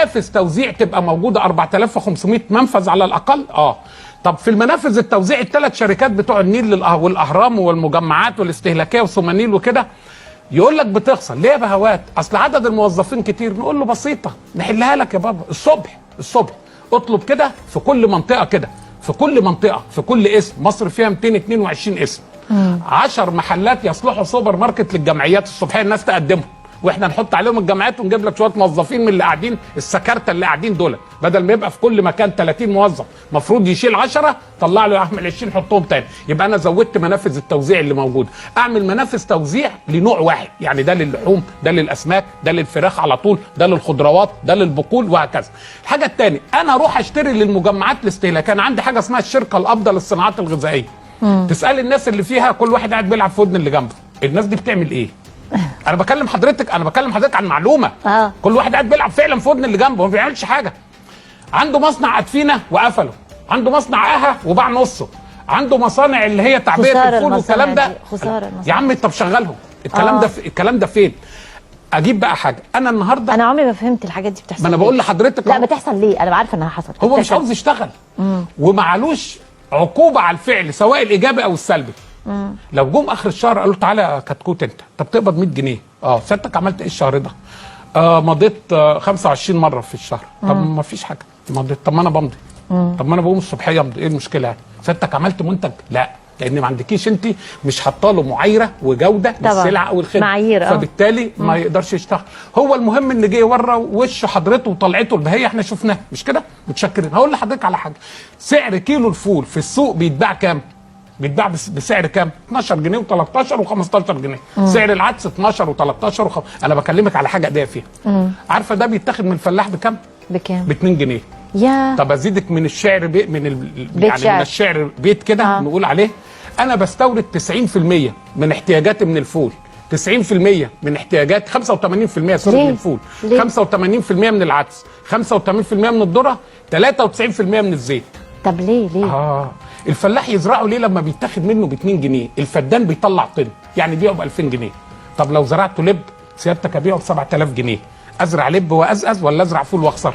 منافذ توزيع تبقى موجوده 4500 منفذ على الاقل. طب في المنافذ التوزيع الثلاث شركات بتوع النيل والاهرام والمجمعات والاستهلاكيه وسومانيل وكده، يقول لك بتخسر ليه يا بهوات؟ اصل عدد الموظفين كتير. نقول له بسيطه نحلها لك يا بابا، الصبح اطلب كده في كل منطقه كده، في كل منطقه في كل اسم. مصر فيها 222 اسم، 10 محلات يصلحوا سوبر ماركت للجمعيات الصبحيه، الناس تقدمهم واحنا نحط عليهم الجمعيات ونجيب لك شويه موظفين من اللي قاعدين السكرته اللي قاعدين دول، بدل ما يبقى في كل مكان 30 موظف مفروض يشيل 10 طلع له يعمل 20 حطهم تاني. يبقى انا زودت منافذ التوزيع اللي موجوده. اعمل منافذ توزيع لنوع واحد، يعني ده للحوم، ده للاسماك، ده للفراخ على طول، ده للخضروات، ده للبقول وهكذا. الحاجه الثانيه انا اروح اشتري للمجمعات الاستهلاكيه. انا عندي حاجه اسمها الشركه الافضل للصناعات الغذائيه. تسال الناس اللي فيها كل واحد قاعد بيلعب في ودن اللي جنبه. الناس دي بتعمل ايه؟ انا بكلم حضرتك عن معلومه. كل واحد قاعد بيلعب فعلا في ودن اللي جنبه، ما بيعملش حاجه. عنده مصنع ادفينه وقفله، عنده مصنع اها وباع نصه، عنده مصانع اللي هي تعبئه الفول والكلام ده. يا عم طب شغلهم الكلام ده فين؟ اجيب بقى حاجه. انا النهارده انا عمري ما فهمت الحاجات دي بتحصل. ما انا بقول لحضرتك لا بتحصل ليه؟ انا عارفه انها حصلت. هو مش عاوز يشتغل ومعلوش عقوبه على الفعل سواء الايجابي او السلبي. لو جم اخر الشهر قالوا تعالى يا كتكوت انت طب تقبض 100 جنيه. سيادتك عملت ايه الشهر ده؟ مضيت 25 مره في الشهر. طب ما فيش حاجه مضيت. طب ما انا بمضي. طب ما انا بقوم الصبحيه امضي، ايه المشكله يعني؟ سيادتك عملت منتج؟ لا، لان ما عندكيش انت مش حاطه له معايره وجوده للسلعه او الخدمه، معايير فبالتالي ما يقدرش يشتغل. هو المهم ان جه ورا وش حضرته وطلعته البهيه احنا شفناها، مش كده؟ متشكرين. هقول لحضرتك على حاجه، سعر كيلو الفول في السوق بيتباع كام؟ بيتباع بسعر كام؟ 12 جنيه و13 و15 جنيه. سعر العدس 12 و13 انا بكلمك على حاجه اديه فيها. عارفه ده بيتاخد من الفلاح بكام؟ بكام؟ ب 2 جنيه. يا طب ازيدك من الشعر يعني من الشعر بيت كده نقول عليه. انا بستورد 90% من احتياجاتي من الفول، 90% من احتياجات 85% سوري من الفول، 85% من العدس، 85% من الذره، 93% من الزيت. طب ليه؟ الفلاح يزرعه ليه لما بيتاخد منه ب 2 جنيه؟ الفدان بيطلع طن يعني بيبيعه ب 2000 جنيه. طب لو زرعته لب سيادتك ابيعه ب 7000 جنيه. ازرع لب وازقز ولا ازرع فول واخسر؟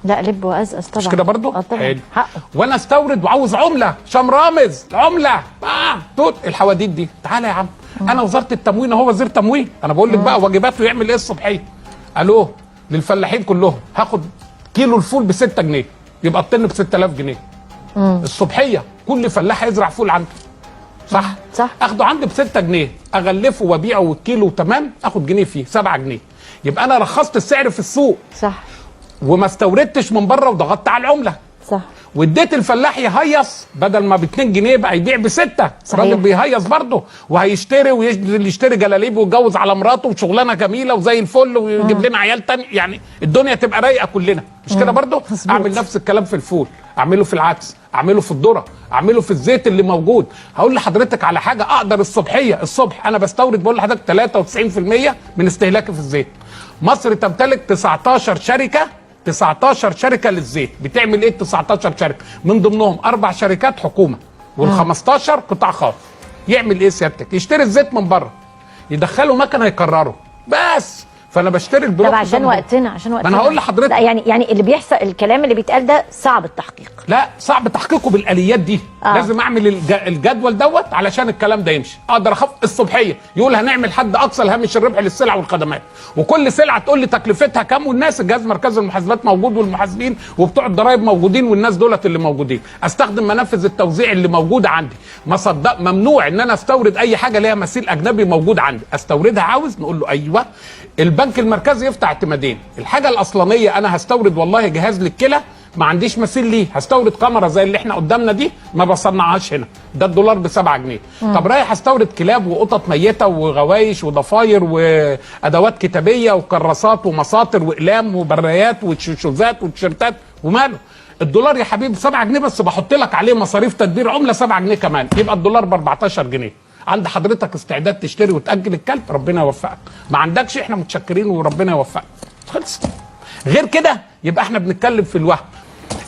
لا لب وازقز طبعا. مش كده برضه؟ طبعا حقه. وانا استورد وعاوز عمله شمرامز عمله توت الحواديت دي. تعالى يا عم انا وزاره التموين اهو، وزير تموين، انا بقول لك بقى واجباته يعمل ايه الصبحيه. الو للفلاحين كلهم هاخد كيلو الفول ب 6 جنيه يبقى الطن ب 6000 جنيه. الصبحيه كل فلاح يزرع فول عنده صح؟ اخده عندي ب 6 جنيه اغلفه وابيعه والكيلو تمام اخد جنيه فيه 7 جنيه. يبقى انا رخصت السعر في السوق صح وما استوردتش من بره وضغطت على العمله صح، واديت الفلاح يهيص بدل ما ب 2 جنيه بقى يبيع ب 6. الراجل بيهيص برضه وهيشتري ويشتري جلاليب ويتجوز على مراته وشغلانه جميله وزي الفل ويجيب لنا عيال تاني، يعني الدنيا تبقى رايقه كلنا مش كده برضه؟ اعمل نفس الكلام في الفول، اعمله في العدس، اعمله في الذره، اعمله في الزيت اللي موجود. هقول لحضرتك على حاجه اقدر الصبح انا بستورد بقول لحضرتك 93% من استهلاكي في الزيت. مصر تمتلك 19 شركه للزيت. بتعمل ايه 19 شركه؟ من ضمنهم 4 شركات حكومه وال15 قطاع خاص. يعمل ايه سيادتك؟ يشتري الزيت من بره يدخله مكنه يكرره بس. فانا بشتري البلوك. طب عشان وقتنا ما انا هقول لحضرتك يعني اللي بيحصل الكلام اللي بيتقال ده صعب التحقيق. لا صعب تحقيقه بالاليات دي. لازم اعمل الجدول دوت علشان الكلام ده يمشي. اقدر اخف الصبحيه يقول هنعمل حد اقصى لهامش الربح للسلع والخدمات، وكل سلعه تقول لي تكلفتها كام، والناس الجهاز مركز المحاسبات موجود والمحاسبين وبتوع الضرايب موجودين والناس دولت اللي موجودين. استخدم منافذ التوزيع اللي موجوده عندي. ممنوع ان انا استورد اي حاجه ليها مثيل اجنبي موجود عندي. استوردها عاوز نقول له ايوه. البنك المركزي يفتح اعتمادين. الحاجه الاصلانيه انا هستورد والله جهاز للكلى ما عنديش مثيل ليه، هستورد كاميرا زي اللي احنا قدامنا دي ما بصنعهاش هنا، ده الدولار ب 7 جنيه. طب رايح استورد كلاب وقطط ميته وغوايش وضفاير وادوات كتابيه وكراسات ومساطر واقلام وبرايات وشوزات وتيشيرتات وماله؟ الدولار يا حبيبي 7 جنيه بس بحط لك عليه مصاريف تدبير عمله 7 جنيه كمان، يبقى الدولار ب 14 جنيه. عند حضرتك استعداد تشتري وتأجل الكلب؟ ربنا يوفقك. ما عندكش احنا متشكرين وربنا يوفقك. خلص. غير كده يبقى احنا بنتكلم في الوهم.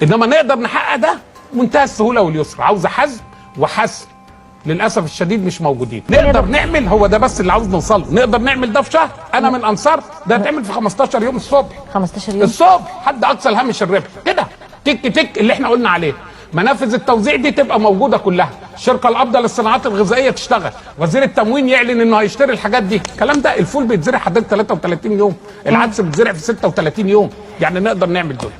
انما نقدر نحقق ده منتهى السهوله واليسر. عاوزه حزم وحسم للاسف الشديد مش موجودين. نقدر نعمل، هو ده بس اللي عاوز نوصله، نقدر نعمل ده في شهر. انا من انصار ده هتعمل في 15 يوم الصبح. 15 يوم الصبح حد اقصى الهامش الربح كده، تك تك اللي احنا قلنا عليه. منافذ التوزيع دي تبقى موجوده كلها، الشركه القابضه للصناعات الغذائيه تشتغل، وزير التموين يعلن انه هيشتري الحاجات دي. الكلام ده الفول بيتزرع حضرتك 33 يوم، العدس بيتزرع في 36 يوم، يعني نقدر نعمل دول.